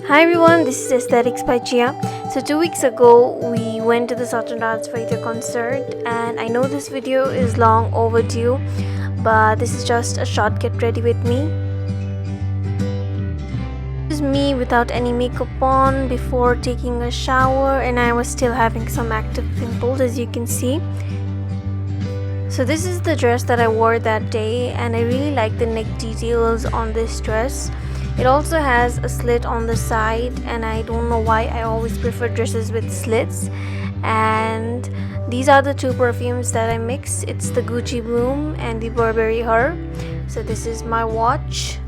Hi everyone, this is Aesthetics by Gia. So 2 weeks ago we went to the Sajjan Vaidya concert, and I know this video is long overdue, but this is just a short get ready with me. This is me without any makeup on before taking a shower, and I was still having some active pimples, as you can see. So this is the dress that I wore that day, and I really like the neck details on this dress. It also has a slit on the side, and I don't know why I always prefer dresses with slits. And these are the two perfumes that I mix. It's the Gucci Bloom and the Burberry Her. So this is my watch,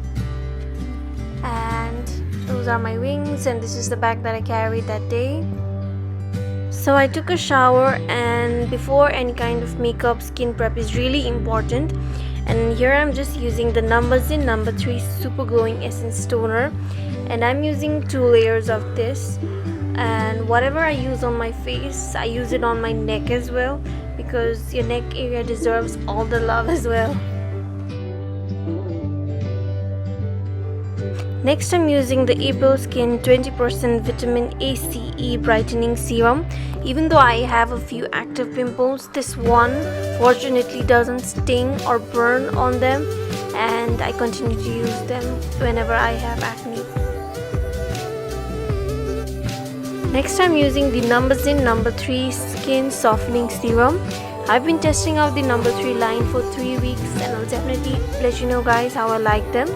and those are my wings, and this is the bag that I carried that day. So I took a shower, and before any kind of makeup, skin prep is really important. And here I'm just using the Numbuzin No. 3 Super Glowing Essence Toner, and I'm using 2 layers of this. And whatever I use on my face, I use it on my neck as well, because your neck area deserves all the love as well. Next, I'm using the Aprilskin 20% Vitamin A.C.E Brightening Serum. Even though I have a few active pimples, this one fortunately doesn't sting or burn on them, and I continue to use them whenever I have acne. Next, I'm using the Numbuzin No. 3 Skin Softening Serum. I've been testing out the No. 3 line for 3 weeks, and I'll definitely let you know guys how I like them.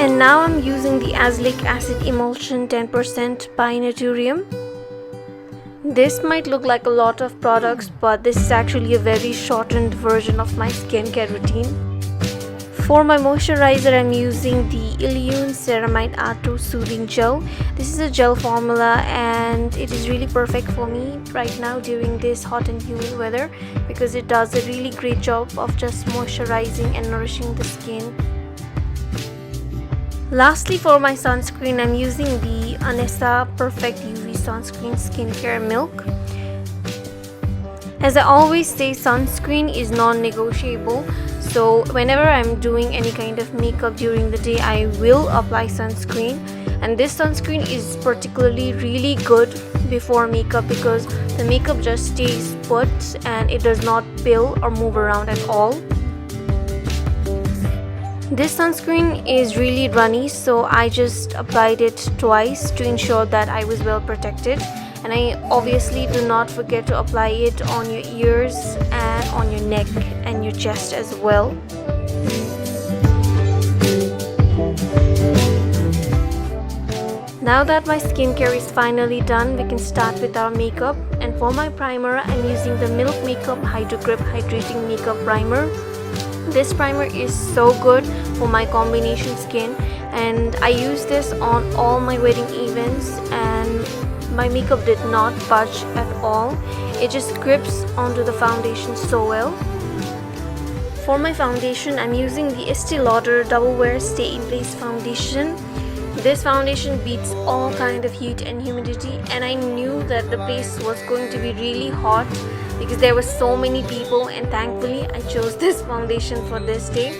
And now I'm using the Azelaic Acid Emulsion 10% by Naturium. This might look like a lot of products, but this is actually a very shortened version of my skincare routine. For my moisturizer, I'm using the ILLIYOON Ceramide Ato Soothing Gel. This is a gel formula, and it is really perfect for me right now during this hot and humid weather, because it does a really great job of just moisturizing and nourishing the skin. Lastly, for my sunscreen, I'm using the Anessa Perfect UV Sunscreen Skincare Milk. As I always say, sunscreen is non-negotiable. So whenever I'm doing any kind of makeup during the day, I will apply sunscreen. And this sunscreen is particularly really good before makeup, because the makeup just stays put and it does not peel or move around at all. This sunscreen is really runny, so I just applied it twice to ensure that I was well protected. And I obviously do not forget to apply it on your ears and on your neck and your chest as well. Now that my skincare is finally done, we can start with our makeup. And for my primer, I'm using the Milk Makeup Hydrogrip Hydrating Makeup Primer. This primer is so good for my combination skin, and I use this on all my wedding events, and my makeup did not budge at all. It just grips onto the foundation so well. For my foundation, I'm using the Estee Lauder Double Wear Stay in Place Foundation. This foundation beats all kind of heat and humidity, and I knew that the place was going to be really hot because there were so many people, and thankfully I chose this foundation for this day.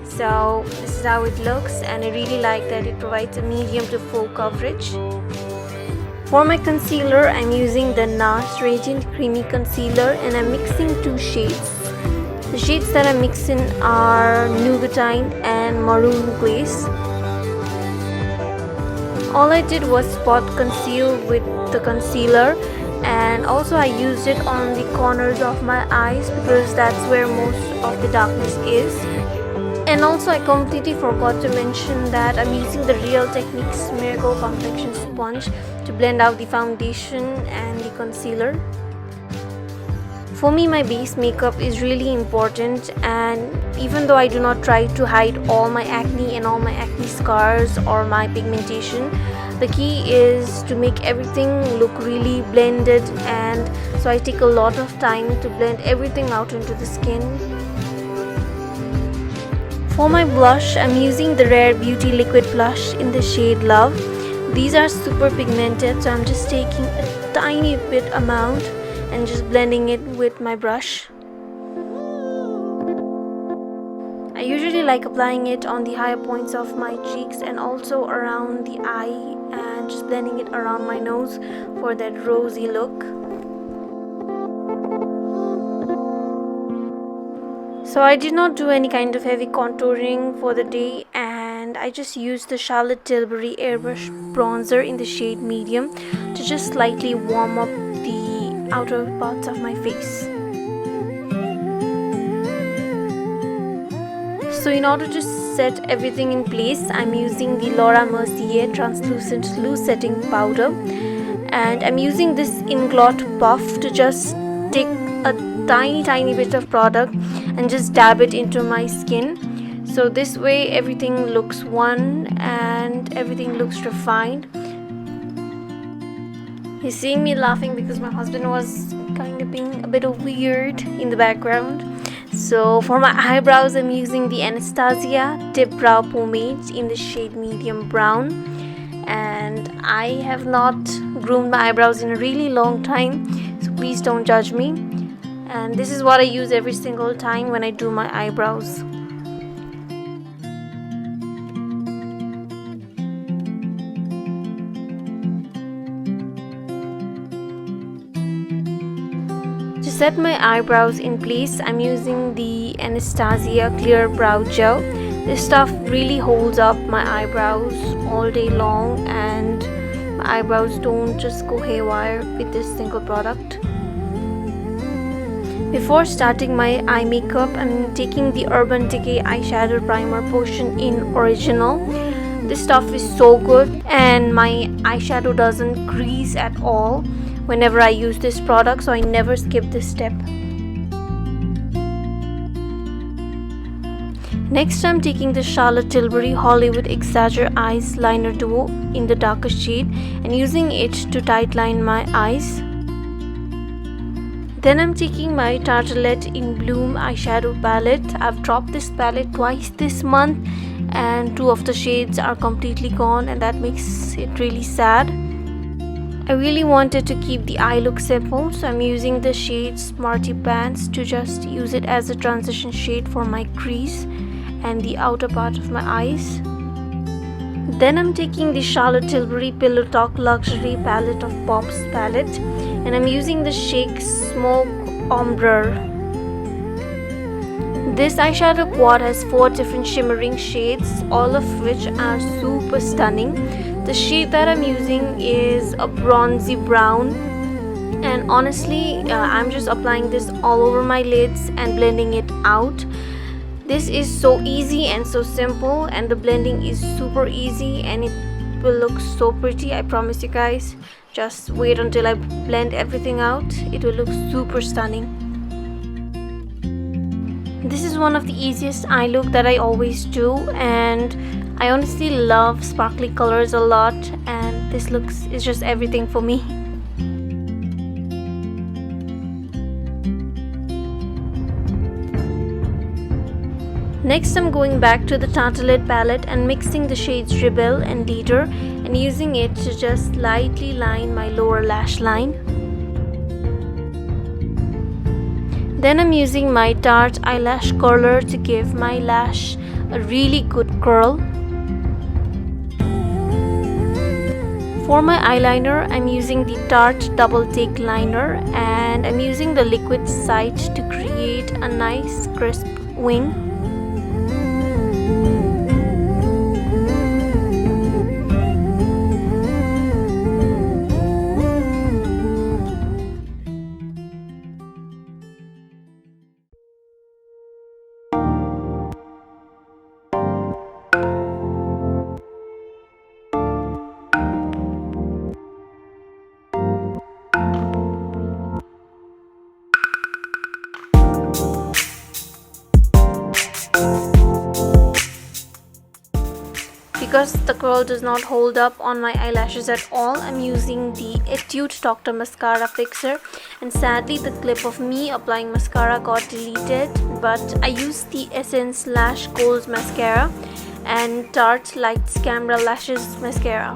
So this is how it looks, and I really like that it provides a medium to full coverage. For my concealer, I'm using the Nars Radiant Creamy Concealer, and I'm mixing 2 shades. The shades that I'm mixing are Nougatine and Maroon Glace. All I did was spot conceal with the concealer, and also I used it on the corners of my eyes because that's where most of the darkness is. And also I completely forgot to mention that I'm using the Real Techniques Miracle Complexion Sponge to blend out the foundation and the concealer. For me, my base makeup is really important, and even though I do not try to hide all my acne and all my acne scars or my pigmentation, the key is to make everything look really blended, and so I take a lot of time to blend everything out into the skin. For my blush, I'm using the Rare Beauty Liquid Blush in the shade Love. These are super pigmented, so I'm just taking a tiny bit amount and just blending it with my brush. I usually really like applying it on the higher points of my cheeks and also around the eye, and just blending it around my nose for that rosy look. So I did not do any kind of heavy contouring for the day, and I just used the Charlotte Tilbury Airbrush bronzer in the shade medium to just slightly warm up the outer parts of my face. So in order to set everything in place, I'm using the Mercier translucent loose setting powder, and I'm using this Inglot puff to just take a tiny bit of product and just dab it into my skin. So this way everything looks one and everything looks refined. You're seeing me laughing because my husband was kind of being a bit weird in the background. So for my eyebrows, I'm using the Anastasia DIPBROW pomade in the shade medium brown, and I have not groomed my eyebrows in a really long time, so please don't judge me. And this is what I use every single time when I do my eyebrows. To set my eyebrows in place, I'm using the Anastasia Clear Brow Gel. This stuff really holds up my eyebrows all day long, and my eyebrows don't just go haywire with this single product. Before starting my eye makeup, I'm taking the Urban Decay eyeshadow primer potion in Original. This stuff is so good, and my eyeshadow doesn't crease at all whenever I use this product, so I never skip this step. Next, I'm taking the Charlotte Tilbury Hollywood Exagger Eyes Liner Duo in the darker shade and using it to tightline my eyes. Then I'm taking my Tartelette in Bloom eyeshadow palette. I've dropped this palette twice this month, and 2 of the shades are completely gone, and that makes it really sad. I really wanted to keep the eye look simple, so I'm using the shade Smarty Pants to just use it as a transition shade for my crease and the outer part of my eyes. Then I'm taking the Charlotte Tilbury Pillow Talk Luxury Palette of Pops palette, and I'm using the Shake Smoke Ombre. This eyeshadow quad has 4 different shimmering shades, all of which are super stunning. The shade that I'm using is a bronzy brown, and honestly I'm just applying this all over my lids and blending it out. This is so easy and so simple, and the blending is super easy, and it will look so pretty. I promise you guys. Just wait until I blend everything out. It will look super stunning. This is one of the easiest eye look that I always do, and I honestly love sparkly colors a lot, and this looks is just everything for me. Next, I'm going back to the Tartelette palette and mixing the shades Rebel and Leader and using it to just lightly line my lower lash line. Then I'm using my Tarte eyelash curler to give my lash a really good curl. For my eyeliner, I'm using the Tarte Double Take Liner, and I'm using the liquid side to create a nice crisp wing. Because the curl does not hold up on my eyelashes at all, I'm using the Etude Dr. Mascara Fixer, and sadly the clip of me applying mascara got deleted, but I used the Essence Lash Goals Mascara and Tarte Lights Camera Lashes Mascara.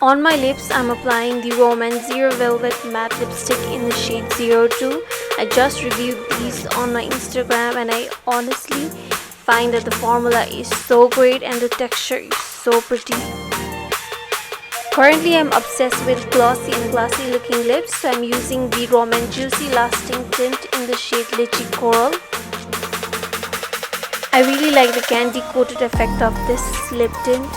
On my lips, I'm applying the Romance Zero Velvet Matte Lipstick in the shade 02. I just reviewed these on my Instagram and I honestly find that the formula is so great and the texture is so pretty. Currently I'm obsessed with glossy and glassy looking lips, so I'm using the Raw and Juicy Lasting Tint in the shade Lychee Coral. I really like the candy coated effect of this lip tint.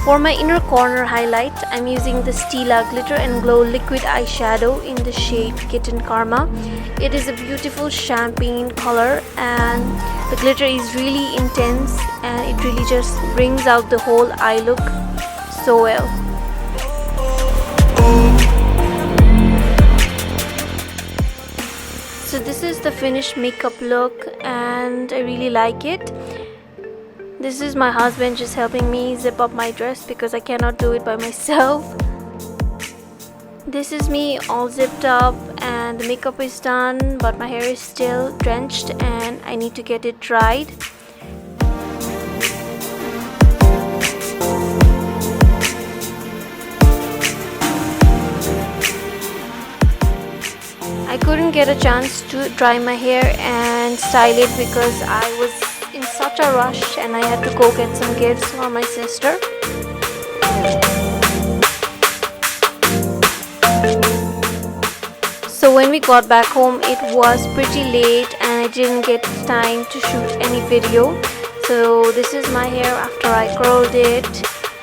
For my inner corner highlight, I'm using the Stila Glitter and Glow Liquid Eyeshadow in the shade Kitten Karma. It is a beautiful champagne color and the glitter is really intense and it really just brings out the whole eye look so well. So this is the finished makeup look and I really like it. This is my husband just helping me zip up my dress because I cannot do it by myself. This is me all zipped up and the makeup is done, but my hair is still drenched and I need to get it dried. I couldn't get a chance to dry my hair and style it because I was in such a rush and I had to go get some gifts for my sister. So when we got back home it was pretty late and I didn't get time to shoot any video. So this is my hair after I curled it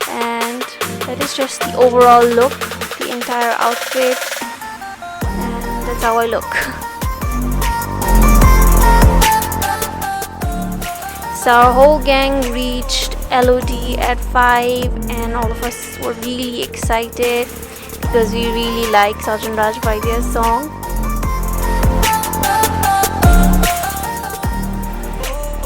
and that is just the overall look, the entire outfit, and that's how I look. So our whole gang reached LOD at 5 and all of us were really excited because we really like Sajjan Vaidya's song.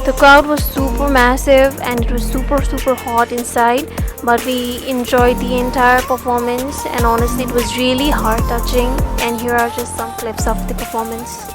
The crowd was super massive and it was super hot inside, but we enjoyed the entire performance and honestly it was really heart touching, and here are just some clips of the performance.